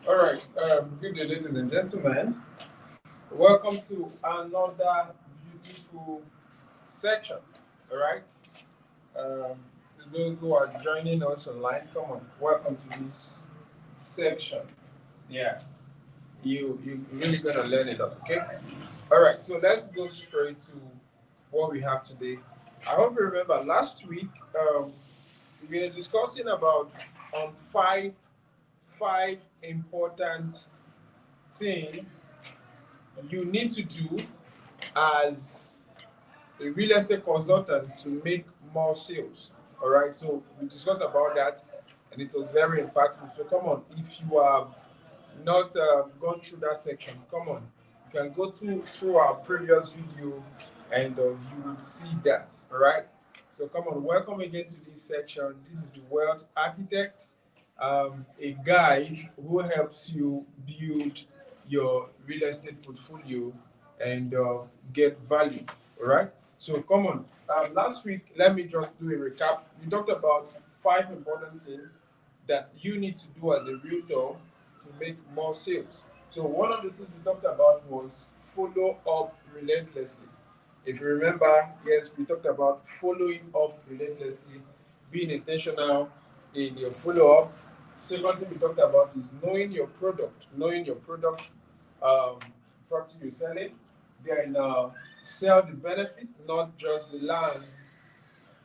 All right. Good day, ladies and gentlemen. Welcome to another beautiful section. All right. Um, to those who are joining us online, come on. Welcome to this section. Yeah. You really gonna learn a lot. Okay. All right. So let's go straight to what we have today. I hope you remember last week. We were discussing about five important things you need to do as a real estate consultant to make more sales. All right, so we discussed about that, and it was very impactful. So come on, if you have not gone through that section, come on, you can go through our previous video, and you will see that. All right. So come on, welcome again to this section. This is the Wealth Architect, a guide who helps you build your real estate portfolio and get value. All right. So come on. Last week, let me just do a recap. We talked about five important things that you need to do as a realtor to make more sales. So one of the things we talked about was follow up relentlessly. If you remember, yes, we talked about following up relentlessly, being intentional in your follow up. Second thing we talked about is knowing your product, um, property you're selling. Then sell the benefit, not just the land.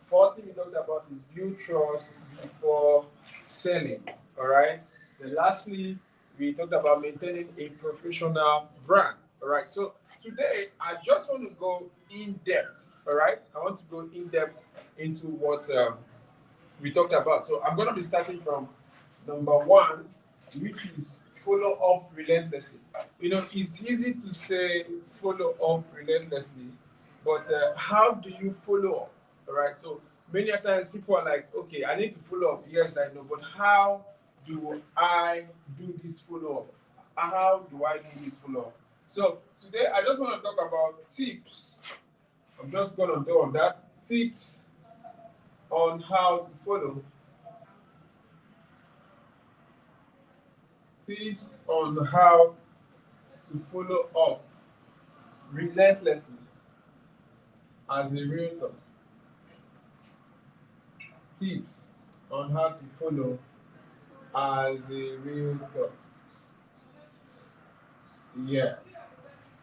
Fourth thing we talked about is build trust before selling. All right. Then lastly, we talked about maintaining a professional brand. All right. So today I just want to go in depth. All right. I want to go in depth into what we talked about. So I'm going to be starting from number one, which is follow up relentlessly. You know, it's easy to say follow up relentlessly, but how do you follow up? All right. So many a times people are like, okay, I need to follow up. Yes, I know, but how do I do this follow up? How do I do this follow up? So today I just want to talk about tips. I'm just going to do on that tips on how to follow tips on how to follow up relentlessly as a realtor. Tips on how to follow as a realtor. Yeah.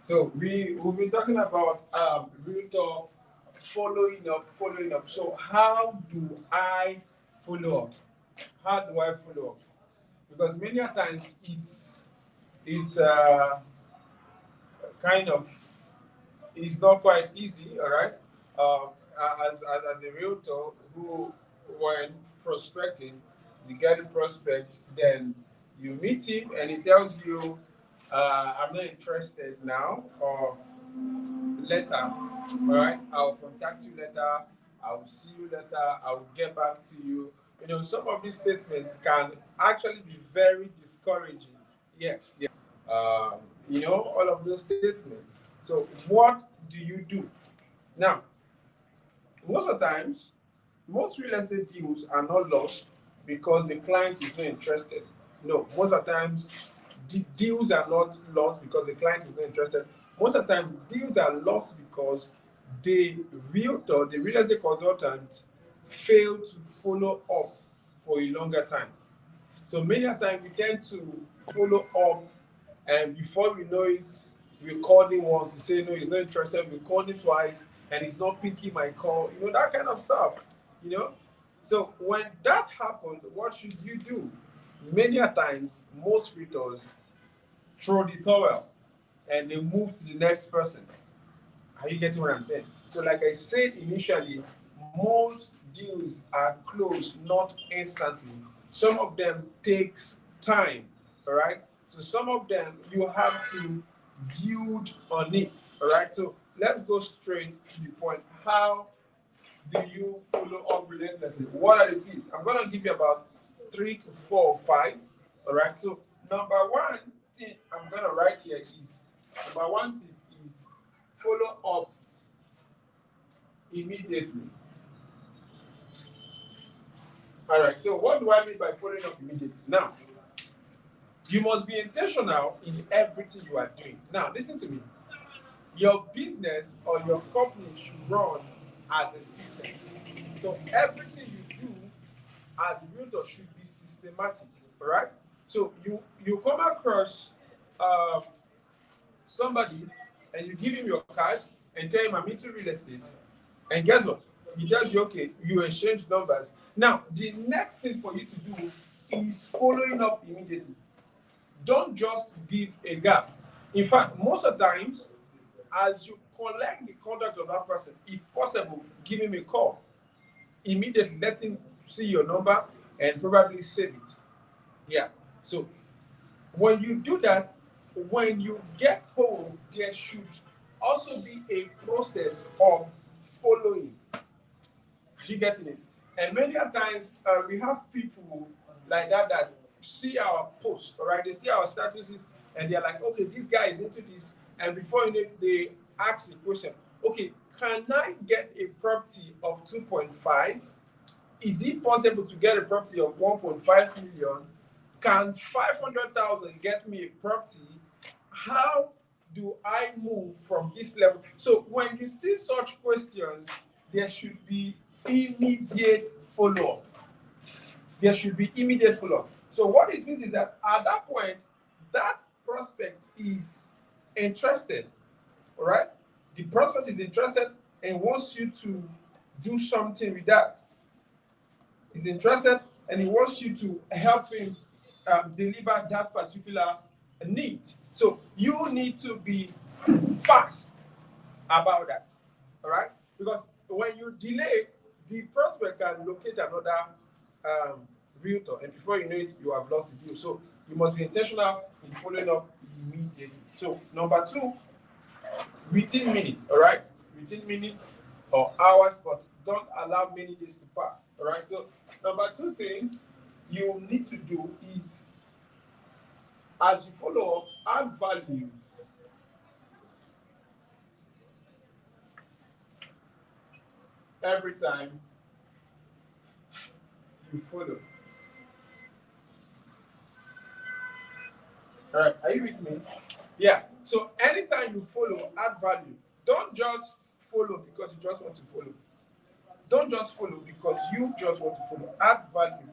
So we've been talking about realtor following up. So how do I follow up? How do I follow up? Because many a times it's kind of it's not quite easy, all right. As a realtor who, when prospecting, you get a prospect, then you meet him and he tells you, I'm not interested now, or later, all right, I'll contact you later, I'll see you later, I'll get back to you. You know, some of these statements can actually be very discouraging. Yes, yes. You know, all of those statements. So, what do you do? Now, most of the times, most real estate deals are not lost because the client is not interested. No, most of the times, deals are not lost because the client is not interested. Most of the time, deals are lost because the realtor, the real estate consultant, failed to follow up for a longer time. So many a time we tend to follow up, and before we know it, we called him once, he said no, he's not interested. We called him twice, and he's not picking my call. You know, that kind of stuff. You know, so when that happened, what should you do? Many a times, most realtors throw the towel and they move to the next person. Are you getting what I'm saying? So, like I said initially, most deals are closed not instantly. Some of them takes time. All right. So some of them you have to build on it. All right. So let's go straight to the point. How do you follow up relentlessly? What are the tips? I'm gonna give you about 3 to 4 or 5. All right. So number one thing I'm gonna write here is number one tip is follow up immediately. All right. So what do I mean by following up immediately? Now, you must be intentional in everything you are doing. Now, listen to me. Your business or your company should run as a system. So everything you do as a realtor should be systematic, all right? So you come across um, somebody and you give him your card and tell him I'm into real estate, and guess what? He tells you, okay, you exchange numbers. Now, the next thing for you to do is following up immediately. Don't just give a gap. In fact, most of the times, as you collect the contact of that person, if possible, give him a call. Immediately let him see your number and probably save it. Yeah. So when you do that, when you get home, there should also be a process of following. You getting it? And many a times we have people like that see our posts, all right? They see our statuses and they're like, okay, this guy is into this. And before you know, they ask the question, okay, can I get a property of 2.5? Is it possible to get a property of 1.5 million? Can 500,000 get me a property? How do I move from this level? So when you see such questions, there should be immediate follow-up. There should be immediate follow-up. So what it means is that at that point, that prospect is interested, all right? The prospect is interested and wants you to do something with that. He's interested and he wants you to help him deliver that particular need. So you need to be fast about that. All right? Because when you delay, the prospect can locate another um, realtor, and before you know it, you have lost the deal. So you must be intentional in following up immediately. So, number two, within minutes, all right? Within minutes or hours, but don't allow many days to pass, all right? So, number two things you need to do is as you follow up, add value. Every time you follow. All right, are you with me? Yeah. So anytime you follow, add value. Don't just follow because you just want to follow. Don't just follow because you just want to follow. Add value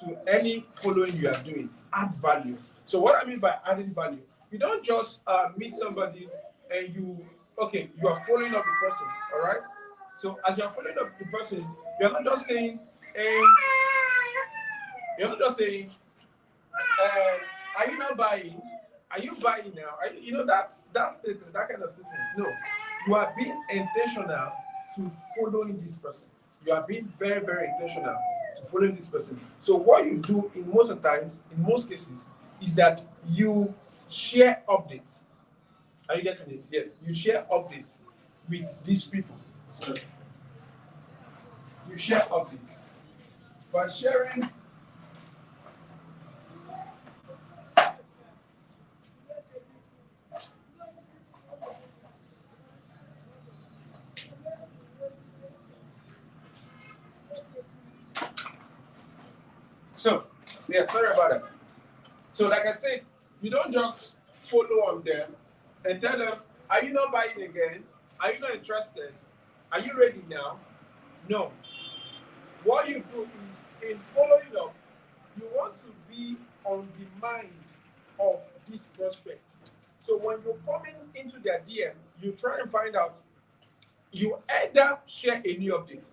to any following you are doing. Add value. So what I mean by adding value, you don't just meet somebody and you are following up the person. All right. So as you are following up the person, you're not just saying, um, you're not just saying, are you not buying? Are you buying now? That statement, that kind of statement. No, you are being intentional to following this person. You are being very, very intentional to following this person. So what you do in most of the times, in most cases, is that you share updates. Are you getting it? Yes, you share updates with these people. So you share updates. By sharing. So, yeah, sorry about that. So, like I said, you don't just follow on them and tell them, are you not buying again? Are you not interested? Are you ready now? No. What you do is, in following up, you want to be on the mind of this prospect. So, when you're coming into their DM, you try and find out, you either share a new update.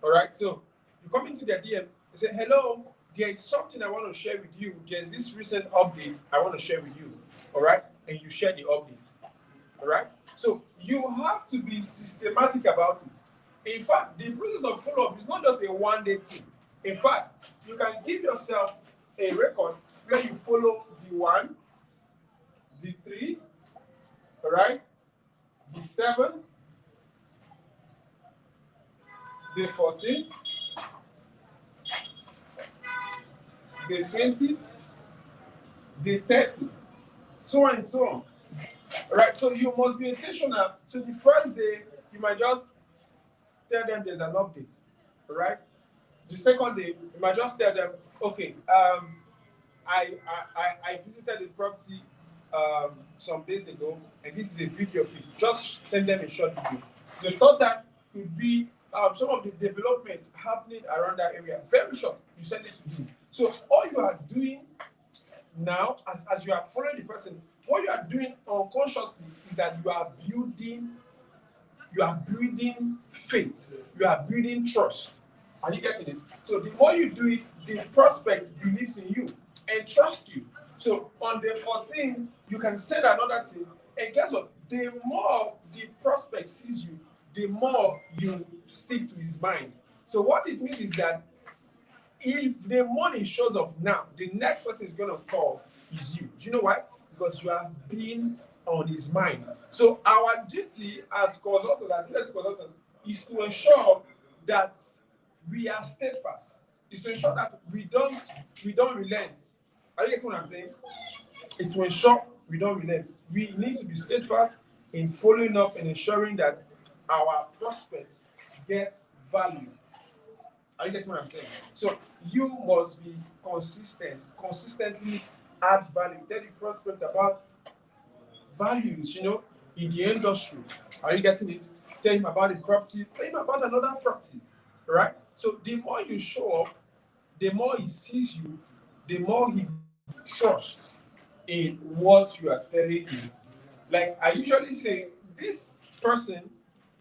All right. So you come into their DM and say, hello, there is something I want to share with you. There's this recent update I want to share with you. All right. And you share the update. All right. So you have to be systematic about it. In fact, the process of follow up is not just a one-day thing. In fact, you can give yourself a record where you follow the 1, the 3, all right, the 7, the 14, the 20, the 30, so on and so on. Right, so you must be intentional. So the first day, you might just tell them there's an update, right? The second day, you might just tell them, okay, I visited the property some days ago, and this is a video feed. Just send them a short video. The third time could be some of the development happening around that area. Very short. You send it to him. So all you are doing now, as you are following the person, what you are doing unconsciously is that you are building faith, you are building trust. Are you getting it? So the more you do it, the prospect believes in you and trusts you. So on the 14th, you can send another thing, and guess what? The more the prospect sees you, the more you stick to his mind. So what it means is that if the money shows up now, the next person is going to call is you. Do you know why? Because you have been on his mind. So our duty as consultants, as business consultants, is to ensure that we are steadfast. Is to ensure that we don't relent. Are you getting what I'm saying? It's to ensure we don't relent. We need to be steadfast in following up and ensuring that our prospects get value. Are you getting what I'm saying? So you must be consistent, consistently add value. Tell the prospect about values, in the industry. Are you getting it? Tell him about the property, tell him about another property. Right? So the more you show up, the more he sees you, the more he trusts in what you are telling him. Like I usually say, this person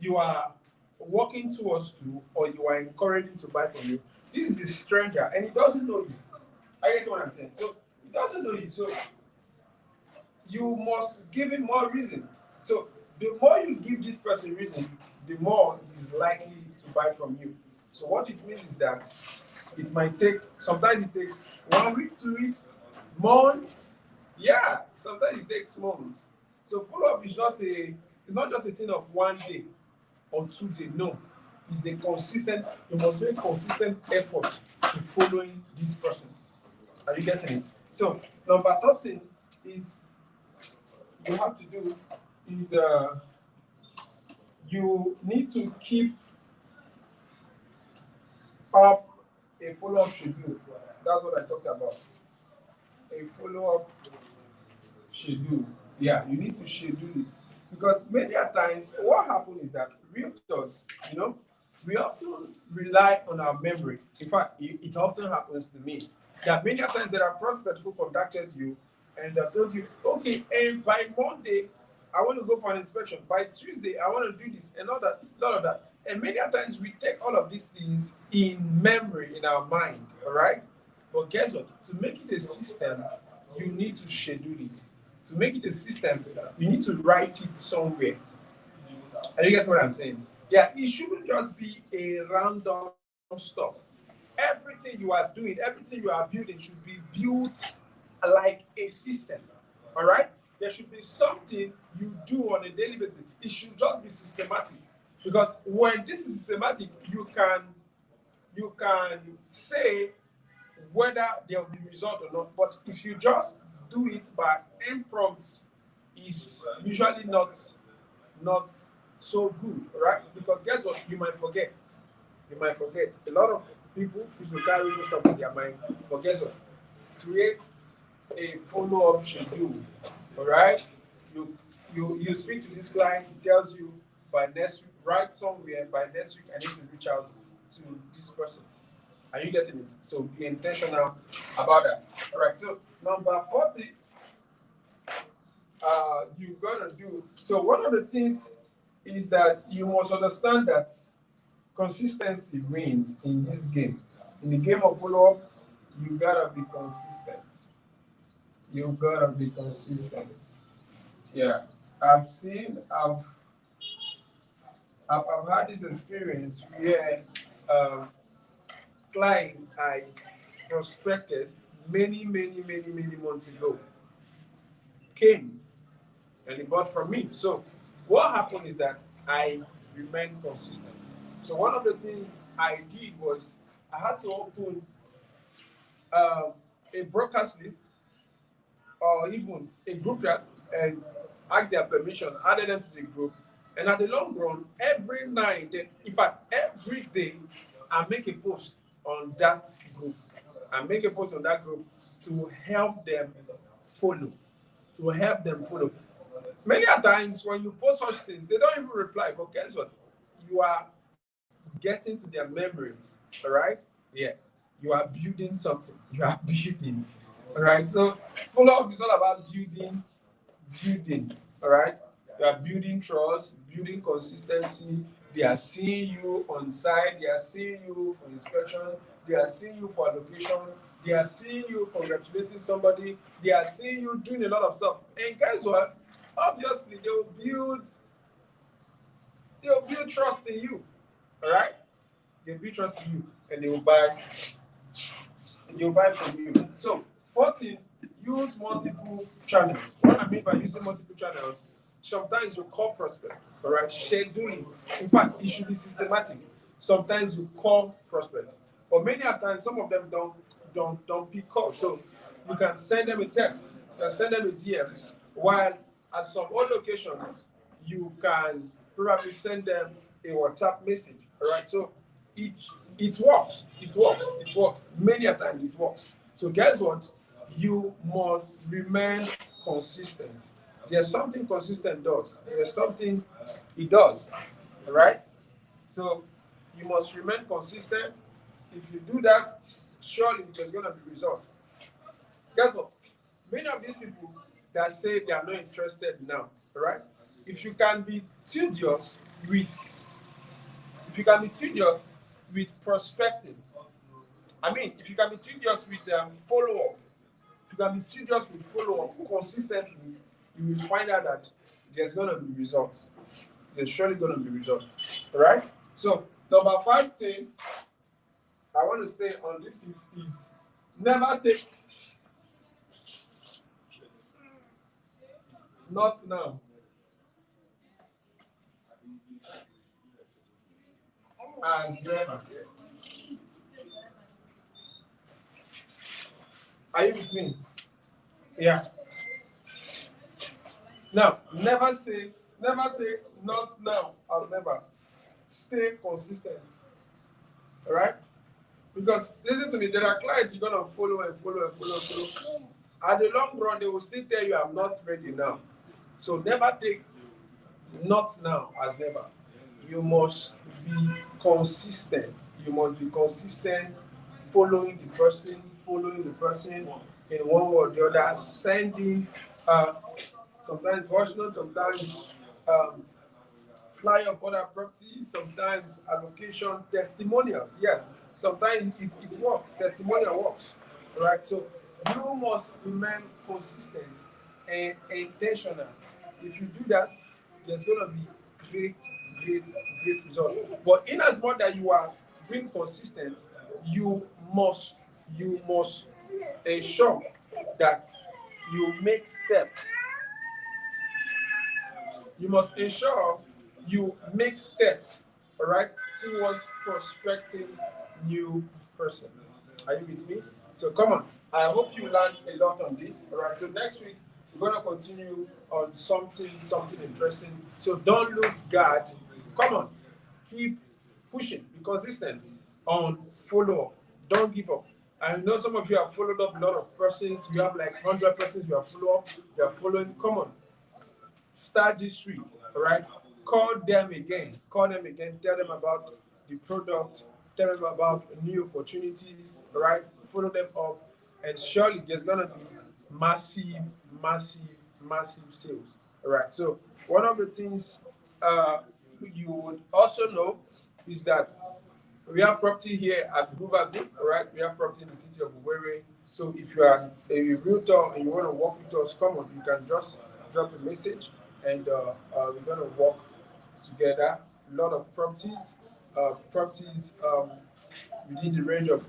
you are walking towards to or you are encouraging to buy from you, this is a stranger and he doesn't know you. I guess what I'm saying. So he doesn't know you. So you must give him more reason. So the more you give this person reason, the more he's likely to buy from you. So what it means is that it might take, sometimes it takes 1 week, 2 weeks, months. Yeah, sometimes it takes months. So follow up is it's not just a thing of 1 day or 2 days. No, it's a consistent, you must make consistent effort in following these persons. Are you getting it? So number 13 is you have to do is you need to keep up a follow-up schedule. That's what I talked about. A follow-up schedule. Yeah, you need to schedule it. Because many a times what happens is that realtors, we often rely on our memory. In fact, it often happens to me that many a times there are prospects who contacted you and they told you, okay, and by Monday, I want to go for an inspection. By Tuesday, I want to do this and all that, all of that. And many a times we take all of these things in memory in our mind, all right? But guess what? To make it a system, you need to schedule it. To make it a system, you need to write it somewhere. And you get what I'm saying? Yeah, it shouldn't just be a random stuff. Everything you are doing, everything you are building should be built like a system. All right? There should be something you do on a daily basis. It should just be systematic. Because when this is systematic, you can say whether there will be result or not. But if you just do it by impromptu, is usually not so good, right? Because guess what? You might forget. You might forget. A lot of people used to carry this stuff in their mind. But guess what? Create a follow-up schedule. All right? You speak to this client, he tells you by next week, write somewhere by next week I need to reach out to this person. Are you getting it? So be intentional about that. All right. So number 40, you're gonna do. So one of the things is that you must understand that consistency wins in this game. In the game of follow-up, you gotta be consistent. You gotta be consistent. Yeah. I've seen, I've had this experience where um, client I prospected many months ago came and he bought from me. So what happened is that I remained consistent. So one of the things I did was I had to open um, a broadcast list or even a group chat and ask their permission, added them to the group. And at the long run, every night, in fact, every day, I make a post on that group and make a post on that group to help them follow. To help them follow. Many a times when you post such things, they don't even reply. But guess what? You are getting to their memories. All right? Yes. You are building something. You are building. All right. So follow up is all about building. All right. You are building trust, building consistency. They are seeing you on site. They are seeing you for inspection. They are seeing you for allocation. They are seeing you congratulating somebody. They are seeing you doing a lot of stuff. And guess what? Obviously, they will build trust in you. All right. They'll build trust in you, and they will buy from you. So, 14, use multiple channels. What I mean by using multiple channels, sometimes you call prospect, all right? Schedule it. In fact, it should be systematic. Sometimes you call prospect, but many a times some of them don't pick calls. So you can send them a text, you can send them a DM. While at some other locations, you can probably send them a WhatsApp message. All right. So it works. It works. It works. Many a times it works. So guess what? You must remain consistent. There's something consistent does. There's something it does. All right. So you must remain consistent. If you do that, surely there's gonna be result. Guess what? Many of these people that say they are not interested now, all right? If you can be tedious with if you can be tedious with prospecting, if you can be tedious with follow up, if you can be tedious with follow up consistently, you will find out that there's gonna be results. There's surely gonna be results. All right? So number 5 thing I want to say on this tip is never take not now as never. Are you with me? Yeah. Now, never take not now as never. Stay consistent. All right? Because listen to me, there are clients you're gonna follow and follow and follow and follow. At the long run, they will still tell you I'm not ready now. So never take not now as never. You must be consistent. You must be consistent, following the person in one way or the other, sending sometimes voice notes, sometimes um, fly up other properties, sometimes allocation, testimonials. Yes, sometimes it works. Testimonial works. Right? So you must remain consistent and intentional. If you do that, there's gonna be great, great, great results. But in as much that you are being consistent, you must you must ensure that you make steps. You must ensure you make steps, all right, towards prospecting new person. Are you with me? So come on. I hope you learned a lot on this. All right. So next week we're gonna continue on something interesting. So don't lose guard. Come on. Keep pushing. Be consistent on follow up. Don't give up. I know some of you have followed up a lot of persons. You have like 100 persons you have followed up. You are following. Come on, start this week, all right? Call them again. Call them again. Tell them about the product. Tell them about new opportunities, all right? Follow them up, and surely there's gonna be massive, massive, massive sales, all right? So one of the things you would also know is that we have property here at Hoover Group, all right? We have property in the city of Owerri. So if you are a realtor and you want to work with us, come on, you can just drop a message and we're going to work together. A lot of properties within the range of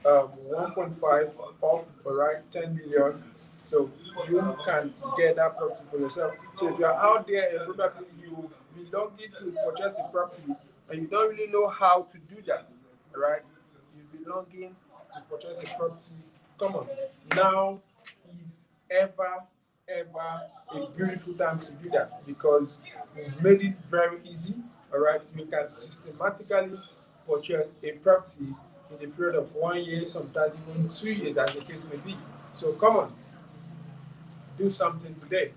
1.5 up, all right, 10 million. So you can get that property for yourself. So if you're out there and probably you belonging to purchase a property and you don't really know how to do that, all right? You belonging to purchase a property. Come on, now is ever a beautiful time to do that because we've made it very easy. All right, you can systematically purchase a property in the period of 1 year, sometimes even 2 years, as the case may be. So come on, do something today.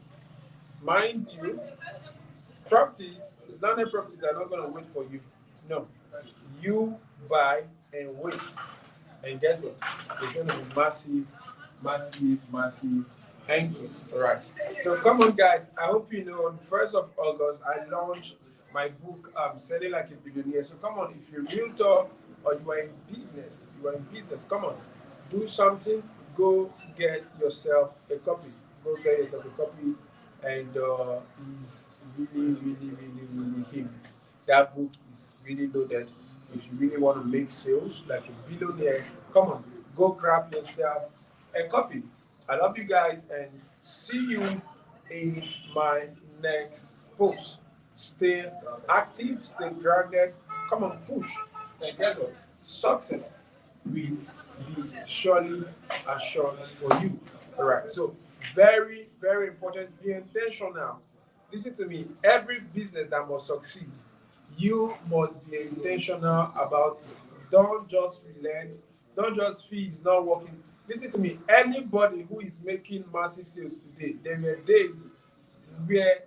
Mind you, properties, landed properties are not going to wait for you. No, you buy and wait. And guess what? It's going to be massive, massive, massive increase. All right. So come on, guys. I hope you know on 1st of August, I launched my book, Selling Like a Billionaire. So come on, if you're a realtor or you are in business, come on, do something. Go get yourself a copy. Go get yourself a copy. And it's really, really, really, really heavy. That book is really loaded. If you really want to make sales like a billionaire, come on, go grab yourself a copy. I love you guys and see you in my next post. Stay active, stay grounded. Come on, push. And guess what? Success will be surely assured for you. All right. So very, very important. Be intentional. Listen to me. Every business that must succeed, you must be intentional about it. Don't just relent. Don't just feel it's not working. Listen to me. Anybody who is making massive sales today, there were days where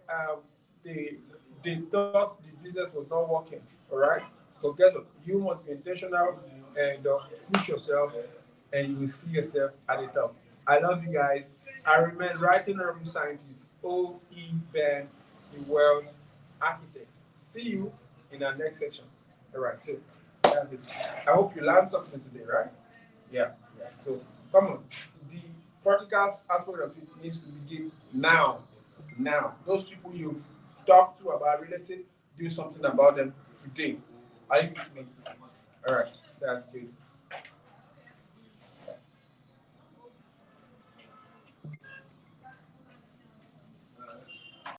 they they thought the business was not working. All right, but guess what? You must be intentional and push yourself, and you will see yourself at the top. I love you guys. I remain writing honorable scientist O.E. Ben, the world architect. See you in our next section. All right, so that's it. I hope you learned something today, right? Yeah. Yeah. So come on. The practical aspect of it needs to begin now. Now. Those people you've talked to about real estate, do something about them today. Are you with me? All right. That's good.